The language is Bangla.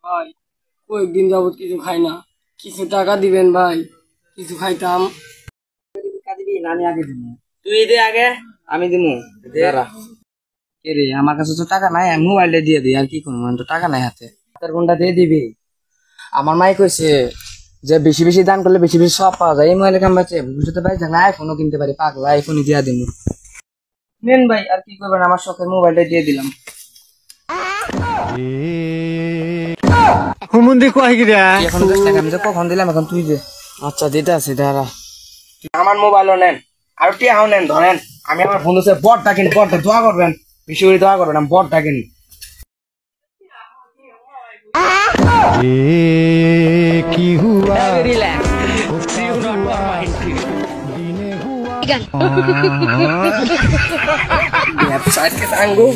ভাই কয়েকদিন যাবত কিছু খাই না, কিছু টাকা দিবেন ভাই, কিছু খাইতাম। আমি আগে দিব, তুই দে আগে, আমি দিমু। কে রে, আমার কাছে তো টাকা নাই, আমি মোবাইলটা দিয়ে দিই, আর কি করবো, তো টাকা নাই হাতে। তোর কোনটা দিয়ে দিবি? আমার মাই কইছে যে বেশি বেশি দান করলে বেশি বেশি সব পাওয়া যায়, এই মোবাইলে কাম পাচ্ছে বুঝতে পারি, না আইফোনও কিনতে পারি, পাগলা আইফোনই দিয়া দিমু। নেন ভাই, আর কি করবেন, আমার শখের মোবাইলটা দিয়ে দিলাম। এখন আমি তো কখন দিলাম, এখন তুই দে। আচ্ছা দিতে আছি, দাঁড়া। আমার মোবাইলও নেন, আর টিয়াও নেন, ধরেন। আমি আমার বন্ধু সাথে বড়টা কিনি, বড়টা দোয়া করবেন, বেশি করে দোয়া করবেন, আমি বড়টা কিনি। কি হুয়া वेबसाइट के सांगो